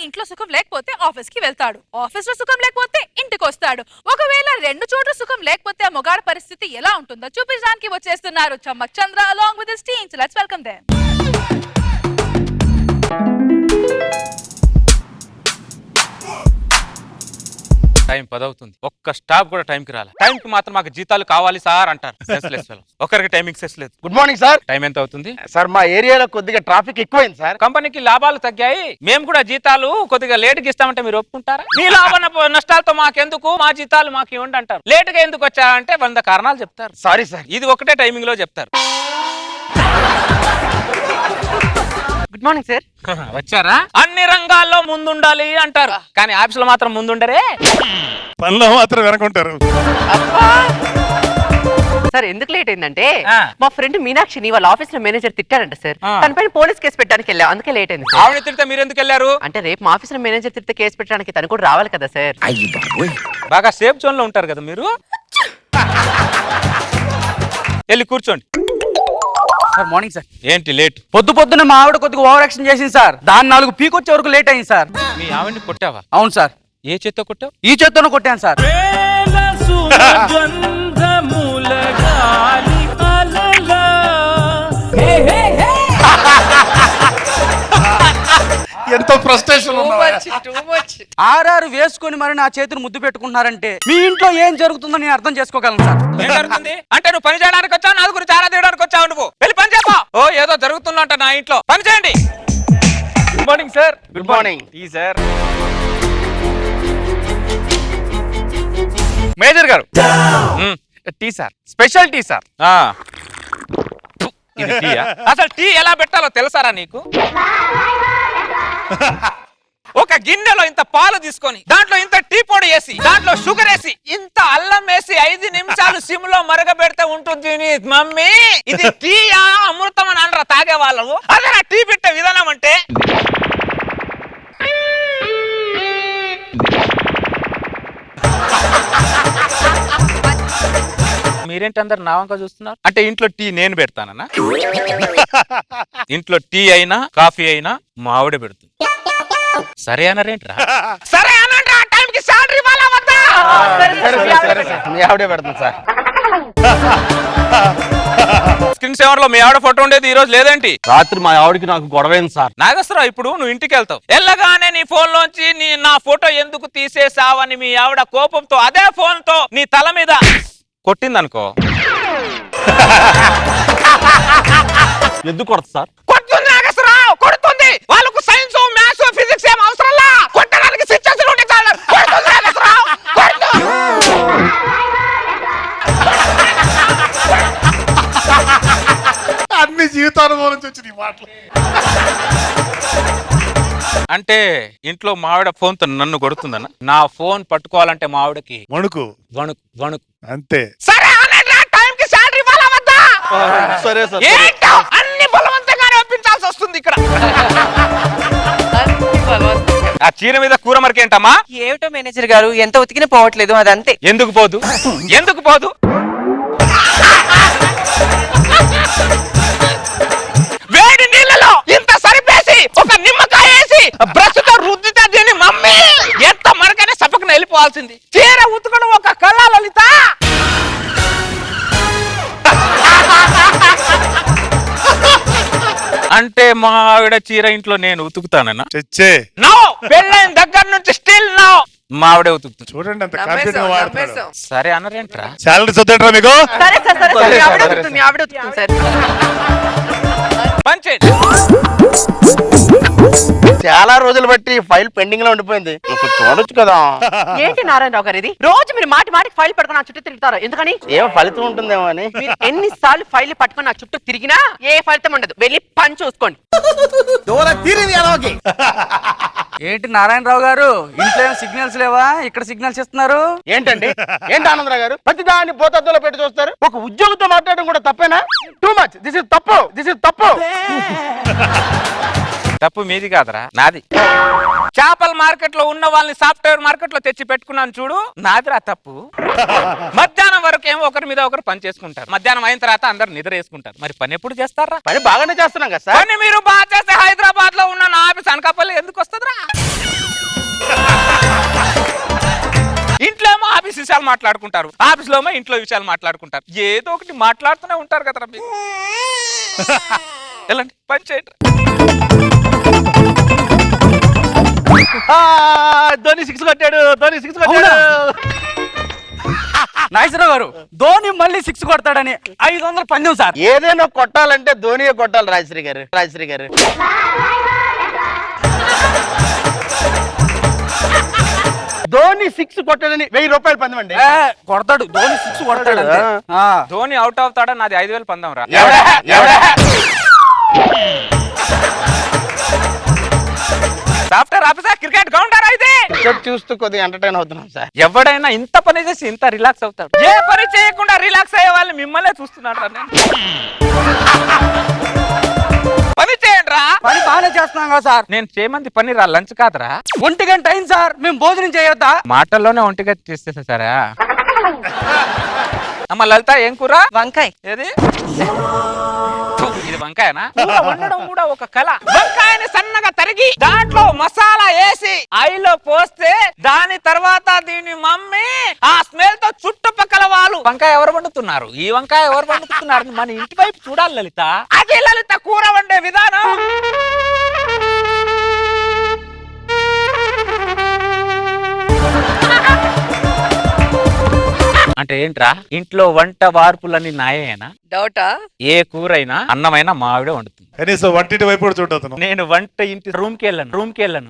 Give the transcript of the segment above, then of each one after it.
ఇంట్లో సుఖం లేకపోతే ఆఫీస్ కి వెళ్తాడు, ఆఫీస్ లో సుఖం లేకపోతే ఇంటికి వస్తాడు. ఒకవేళ రెండు చోట్ల సుఖం లేకపోతే ఆ మొగాడి పరిస్థితి ఎలా ఉంటుందో చూపించడానికి వచ్చేస్తున్నారు చమ్మక్ చంద్ర along with his team. So let's welcome them. Time 10 అవుతుంది, ఒక్క స్టాప్ కూడా టైంకి రాలి. టైంకి మాత్రం మాకు జీతాలు కావాలి సార్ అంటారు. ఒకరికి టైమింగ్ సెస్ లేదు. Good morning sir. టైం ఎంత అవుతుంది సార్? మా ఏరియాలో కొద్దిగా ట్రాఫిక్ ఎక్కువైంది సార్. కంపెనీకి లాభాలు తగ్గాయి, మేము కూడా జీతాలు కొద్దిగా లేట్ గా ఇస్తామంటే మీరు ఒప్పుకుంటారా? మీ లాభ నష్టాలతో మాకెందుకు, మా జీతాలు మాకు ఇవ్వండి అంటారు. లేట్ గా ఎందుకు వచ్చారంటే 100 కారణాలు చెప్తారు. Sorry sir. ఇది ఒకటే టైమింగ్ లో చెప్తారు. Good morning sir. వచ్చారా? అన్ని రంగాల్లో ముందుండాలి అంటారు, కానీ ఆఫీస్ లో మాత్రం ముందుండరే, పనిలో మాత్రం వెనకుంటారు. సార్ ఎందుకు లేట్ అయిందంటే మా ఫ్రెండ్ మీనాక్షిని వాళ్ళ ఆఫీస్ లో మేనేజర్ తిట్టారంట సార్. తన పైన పోలీస్ కేసు పెట్టడానికి వెళ్ళాం, అందుకే లేట్ అయింది సార్. ఆవిడ తిడితే మీరు ఎందుకు వెళ్ళారు? అంటే రేపు మా ఆఫీస్ లో మేనేజర్ తిడితే కేసు పెట్టడానికి తను కూడా రావాలి కదా సార్. బాగా సేఫ్ జోన్ లో ఉంటారు కదా మీరు. వెళ్ళి కూర్చోండి. Sir morning sir. ఏంటి లేట్? పొద్దున్న మా ఆవిడ కొద్దిగా ఓవర్ యాక్షన్ చేసింది సార్, దాన్ని 4 పీకొచ్చే వరకు లేట్ అయింది సార్. మీ ఆవిడ్ని కొట్టావా? అవును సార్. ఏ చేత్తో కొట్టావు? ఈ చేత్తోనే కొట్టాను సార్. ఎంతో ఫ్రస్ట్రేషన్ ఆర్ఆర్ వేసుకొని మరి నా చేతిని ముద్దు పెట్టుకుంటున్నారంటే మీ ఇంట్లో ఏం జరుగుతుందో నేను అర్థం చేసుకోగలను సార్. ఏం జరుగుతుంది అంటే నువ్వు పని చేయడానికి వచ్చావు, నా గురించి చాలా తీయడానికి వచ్చావు. నువ్వు వెళ్ళి పని చేయపో. ఓ ఏదో జరుగుతుందంట నా ఇంట్లో, పని చేయండి. Good morning sir. Good morning. ఈ సార్ మేనేజర్ గారు tea sir, special tea sir. ఇది టీయా? అసలు టీ ఎలా పెట్టాలో తెలుసారా నీకు? ఒక గిన్నెలో ఇంత పాలు తీసుకొని దాంట్లో ఇంత టీ పొడి వేసి దాంట్లో షుగర్ వేసి ఇంత అల్లం వేసి 5 నిమిషాలు సిమ్ లో మరగబెడితే ఉంటుంది. మమ్మీ ఇది టీయా అమృతం అని అనరా తాగే వాళ్ళము? అదే నా టీ పెట్టే విధానం అంటే. మీరేంటి అందరు నా వంక చూస్తున్నారు? అంటే ఇంట్లో టీ నేను పెడతానన్నా? ఇంట్లో టీ అయినా కాఫీ అయినా మా ఆవిడే పెడుతుంది. సరే అనరేంట్రా? సరే అనండి. ఆ టైంకి సాలరీ ఇవ్వాలా వద్దా? మీ ఆవిడే పెడుతుంది సార్. స్క్రీన్ సేవర్ లో మీ ఆవిడ ఫోటో ఉండేది, ఈ రోజు లేదేంటి? రాత్రి మా ఆవిడకి నాకు గొడవైంది సార్. నాగేశ్వరరావు, ఇప్పుడు నువ్వు ఇంటికి వెళ్తావు, వెళ్ళగానే నీ ఫోన్ లోంచి నా ఫోటో ఎందుకు తీసేసావని మీ ఆవిడ కోపంతో అదే ఫోన్ తో నీ తల మీద కొట్టిందనుకో. ఎందుకు కొడతా సార్? కొడుతుంది నాగేశ్వరరావు, కొడుతుంది. వాళ్ళకు సైన్స్ మ్యాథ్స్ ఫిజిక్స్ ఏం అవసరం లా, కొట్టడానికి స్విచ్చెస్ ఉంటే చాలు. కొడుతుంది నాగేశ్వరరావు, అన్ని జీవితానుభవం నుంచి వచ్చిన ఈ మాటలు. అంటే ఇంట్లో మావిడ ఫోన్ తో నన్ను కొడుతుందన్న. నా ఫోన్ పట్టుకోవాలంటే మావిడకి వణుకు వణుకు వణుకు అంతే. సరే అనండి. ఆ టైంకి సాలరీ ఇవ్వాలా వద్దా? సరే సార్. ఏంటో అన్ని బలవంతంగానే ఒప్పించాల్సి వస్తుంది ఇక్కడ. ఆ చీర మీద కూర మరకేంటమ్మా? ఏమిటో మేనేజర్ గారు, ఎంత ఉతికినా పోవట్లేదు, అదంతే. ఎందుకు పోదు? ఎందుకు పోదు? వేడి నీళ్ళలో ఇంత సరిపేసి ఒక నిమ్మకాయ వేసి బ్రష్ తో రుద్దితే దీని మమ్మీ ఎంత మరకనే సపకన వెళ్ళిపోవాల్సింది. చీర ఉతుకడం ఒక కళ లలిత. అంటే మా ఆవిడ చీర ఇంట్లో నేను ఉతుకుతానన్నా? చచ్చే నో, పెళ్ళైన దగ్గర నుంచి స్టిల్ నో మా ఆవిడే ఉతుకుతుంది. చూడండి అంత కాన్ఫిడెంట్ గా వాడుతున్నాడు. సరే అనరేంట్రా? శాలరీ చదువుంటారా మీకు? సరే సార్, సరే సార్, మీ ఆవిడ ఉతుకుతుంది, మీ ఆవిడ ఉతుకుతుంది సార్. పని చేయండి. చాలా రోజులు బట్టి ఫైల్ పెండింగ్ లో ఉండిపోయింది, ఇంకా చూడొచ్చు కదా. ఏంటి నారాయణరావు గారు, ఇది రోజు మీరు మాటికి ఫైల్ పట్టుకుని నా చుట్టూ తిరుగుతారు, ఎందుకని? ఏం ఫలితం ఉంటుందేమో అని. మీరు ఎన్నిసార్లు ఫైల్ పట్టుకుని నా చుట్టూ తిరిగినా ఏ ఫలితం ఉండదు. వెళ్ళి పని చూసుకోండి. ఏంటి నారాయణరావు గారు, ఇంట్లో సిగ్నల్స్ లేవా? ఇక్కడ సిగ్నల్స్ ఇస్తున్నారు ఏంటండి? ఏంటి ఆనందరావు గారు, ప్రతి దాన్ని పోతద్దులో పెట్టి చూస్తారు? ఒక ఉద్యోగితో మాట్లాడడం కూడా తప్పేనా? Too much. దిస్ ఇస్ తప్పు, దిస్ ఇస్ తప్పు. తప్పు మీది కాదురా, నాది. చేపల మార్కెట్ లో ఉన్న వాళ్ళని సాఫ్ట్వేర్ మార్కెట్ లో తెచ్చి పెట్టుకున్నాను చూడు, నాదిరా తప్పు. మధ్యాహ్నం వరకు ఏమో ఒకరి మీద ఒకరు పని చేసుకుంటారు, మధ్యాహ్నం అయిన తర్వాత అందరు నిద్ర వేసుకుంటారు. మరి పని ఎప్పుడు చేస్తారా? పని బాగానే చేస్తున్నాం కదా సార్. పని మీరు బాగా చేస్తే హైదరాబాద్ లో ఉన్న నా ఆఫీస్ అనకాపల్లి ఎందుకు వస్తుందిరా? ఇంట్లో ఏమో ఆఫీస్ విషయాలు మాట్లాడుకుంటారు, ఆఫీస్ లో ఏమో ఇంట్లో విషయాలు మాట్లాడుకుంటారు. ఏదో ఒకటి మాట్లాడుతూనే ఉంటారు కదరా మీరు. వెళ్ళండి పని చేయండి. ధోని 6 కొట్టాడు, ధోని 6 కొట్టాడు. నాగేశ్వరరావు గారు, ధోని మళ్ళీ 6 కొడతాడని 500 పందెం సార్. ఏదైనా కొట్టాలంటే ధోనియే కొట్టాలి రాజశ్రీ గారు. రాజశ్రీ గారు ధోని 6 కొట్టాడని 1000 రూపాయలు పందెం అండి. కొడతాడు, ధోని 6 కొడతాడు అంతే. ధోని అవుట్ అవుతాడా? నాది 5000 పందం రా. సాఫ్ట్వేర్ ఆఫీసర్, క్రికెట్ గ్రౌండర్ అయితే క్రికెట్ చూస్తూ కొద్దిగా ఎంటర్టైన్ అవుతున్నాం సార్. ఎవడైనా ఇంత పని చేసి ఇంత రిలాక్స్ అవుతాడు? ఏ పని చేయకుండా రిలాక్స్ అయ్యే వాళ్ళు మిమ్మల్నే చూస్తున్నాడు. పని చేయండి రా. పని బాగానే చేస్తున్నాం కదా సార్. నేను చేయమంది పని రా, లంచ్ కాదురా. 1 గంట అయింది సార్, మేము భోజనం చేయొద్దా? మాటల్లోనే 1 గంట చేసేసా సరే. అమ్మ లలిత, ఏం కూర? వంకాయ. ఏది? ఇది వంకాయనా? కూర వండడం కూడా ఒక కళ. వంకాయని సన్నగా తరిగి దాంట్లో మసాలా వేసి ఆయిల్లో పోస్తే దాని తర్వాత దీని మమ్మీ ఆ స్మెల్ తో చుట్టుపక్కల వాళ్ళు వంకాయ ఎవరు వండుతున్నారు, ఈ వంకాయ ఎవరు వండుతున్నారు మన ఇంటి వైపు చూడాలి లలిత. అది లలిత కూర వండే విధానం. అంటే ఏంట్రా, ఇంట్లో వంట వార్పులన్నీ నాయేనా? డౌటా? ఏ కూరైనా అన్నమైనా మా ఆవిడే వండుతుంది. కనీసం వంటింటి వైపు కూడా చూడతాను. నేను వంట ఇంటి రూమ్కి వెళ్ళను.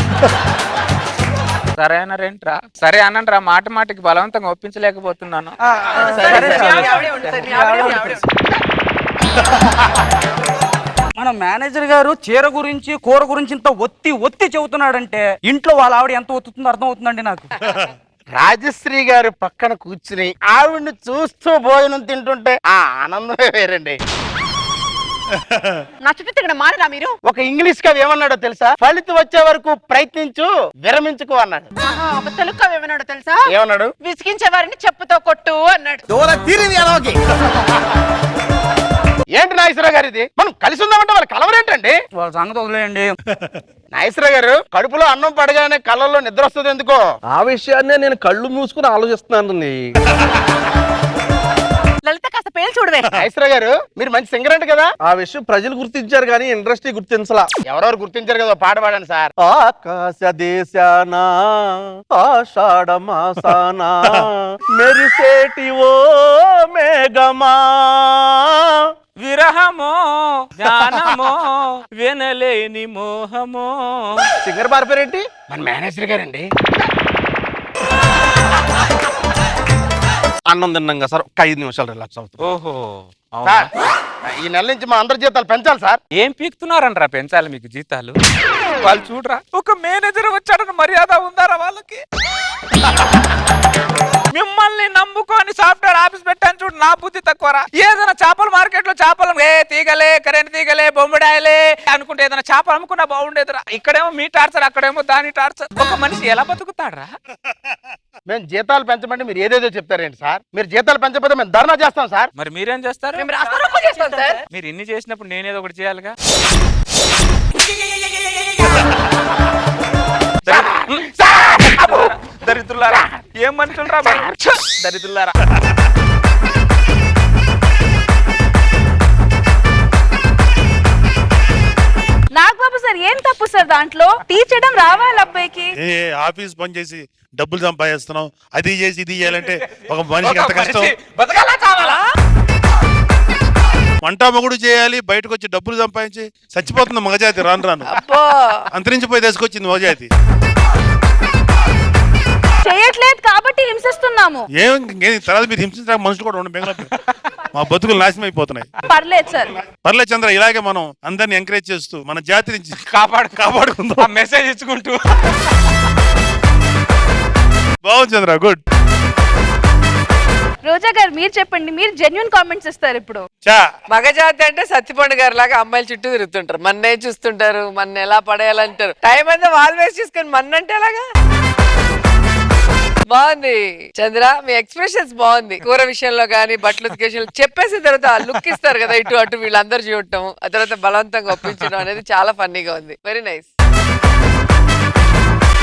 సరే అన్నారేంట్రా? సరే అనండి రా, మాట మాటకి బలవంతంగా ఒప్పించలేకపోతున్నాను. మన మేనేజర్ గారు చీర గురించి కూర గురించి ఇంత ఒత్తి చెబుతున్నాడంటే ఇంట్లో వాళ్ళ ఆవిడ ఎంత ఒత్తుతుందో అర్థం అవుతుందండి నాకు. రాజశ్రీ గారు పక్కన కూర్చుని ఆవిడ్ని చూస్తూ భోజనం తింటుంటే ఆ ఆనందమే వేరండి. నా చుట్టూ ఇక్కడ మారరా మీరు? ఒక ఇంగ్లీష్ కవి ఏమన్నాడో తెలుసా? ఫలితం వచ్చే వరకు ప్రయత్నించు, విరమించుకో అన్నాడు. ఒక తెలుగు కవి ఏమన్నాడో తెలుసా? ఏమన్నాడు? విసిగించే వారిని చెప్పుతో కొట్టు అన్నాడు. ఏంటి నాగేశ్వరరావు గారు ఇది? మనం కలిసి ఉందామంటే వాళ్ళు కలవరేంటండి? వాళ్ళ సంగతి వదిలేయండి. నాగేశ్వరరావు గారు, కడుపులో అన్నం పడగానే కళ్ళల్లో నిద్ర వస్తుంది ఎందుకో? ఆ విషయాన్నే నేను కళ్ళు మూసుకుని ఆలోచిస్తున్నాను. లలిత కాస్త పేలు చూడవే. నాగేశ్వరరావు గారు, మీరు మంచి సింగర్ అంట కదా? ఆ విషయం ప్రజలు గుర్తించారు కానీ ఇండస్ట్రీ గుర్తించలా. ఎవరెవరు గుర్తించారు కదా, పాట పాడండి సార్. ఆకాశ దేశాన ఆషాఢ మాసాన మెరిసేటి ఓ మేఘమా, విరహమో జ్ఞానమో వినలేని మోహమో. సింగర్ పారిపోయారేంటి? మన మేనేజర్ గారండి. అన్నం తిన్నాం సార్, ఒక 5 నిమిషాలు రిలాక్స్ అవుతుంది. ఓహో, సార్, ఈ నెల నుంచి మా అందరి జీతాలు పెంచాలి సార్. ఏం పీక్తున్నారనరా పెంచాలి మీకు జీతాలు? వాళ్ళు చూడరా, ఒక మేనేజర్ వచ్చాడని మర్యాద ఉందారా వాళ్ళకి? మిమ్మల్ని నమ్ముకొని సాఫ్ట్వేర్ ఆఫీస్ పెట్టాను చూడు, నా బుద్ధి తక్కువరా. ఏదైనా చేపల మార్కెట్ లో చేపలు తీగలే, కరెంట్ తీగలే, బొమ్మడాయలే అనుకుంటే ఏదైనా చేపలు అమ్ముకున్నా బాగుండేదిరా. ఇక్కడేమో మీ టార్చర్, అక్కడేమో దాని టార్చర్. ఒక మనిషి ఎలా బతుకుతాడరా? మేము జీతాలు పెంచమంటే మీరు ఏదేదో చెప్తారేంటి సార్? మీరు జీతాలు పెంచకపోతే మేము ధర్నా చేస్తాం సార్. మరి మీరేం చేస్తారు? మేము రాస్తారోకో చేస్తాం సార్. మీరు ఇన్ని చేసినప్పుడు నేనేదో ఒకటి చేయాలిగా. దరిద్రులారా, ఏం మనుషులరా దరిద్రులారా. నాగబాబు సార్, ఏం తప్పు సార్ దాంట్లో? టీ చేయడం రావాలి అబ్బాయికి. ఆఫీస్ పని చేసి డబ్బులు సంపాదిస్తున్నాం, అది చేసి ఇది చేయాలంటే ఒక మనిషికి ఎంత కష్టం. బతకాలా చావాలా? వంట మొగుడు చేయాలి, బయటకు వచ్చి డబ్బులు సంపాదించి చచ్చిపోతుంది మగజాతి. రాను రాను అంతరించిపోయి తీసుకొచ్చింది మగజాతి. చేయట్లేదు కాబట్టి హింసిస్తున్నాము. ఏం తర్వాత మీరు హింసించడానికి మనుషులు కూడా ఉండదు బెంగళూరు. మా బతుకులు నాశనం అయిపోతున్నాయి. పర్లేదు సార్, పర్లేదు చంద్ర, ఇలాగే మనం అందరిని ఎంకరేజ్ చేస్తూ మన జాతి నుంచి కాపాడుకుందాం. మెసేజ్ ఇచ్చుకుంటూ. బాగుంది చంద్ర, గుడ్. రోజా గారు మీరు చెప్పండి, మీరు జెన్యున్ కామెంట్స్ ఇస్తారు ఇప్పుడు. చా మగజాతి అంటే సత్తిపండు గారు లాగా అమ్మాయిలు చుట్టూ తిరుగుతుంటారు, మన్నే చూస్తుంటారు, మన ఎలా పడేయాలంటారు. టైం అంతా వాళ్ళు వేస్ట్ చేసుకొని మన్నంటే ఎలాగా? బాగుంది చంద్ర, మీ ఎక్స్ప్రెషన్స్ బాగుంది. కూర విషయంలో గానీ బట్టలు ఉతికేషన్ చెప్పేసిన తర్వాత లుక్ ఇస్తారు కదా ఇటు అటు వీళ్ళందరూ చూడటం, ఆ తర్వాత బలవంతంగా ఒప్పించడం అనేది చాలా ఫన్నీగా ఉంది. Very nice.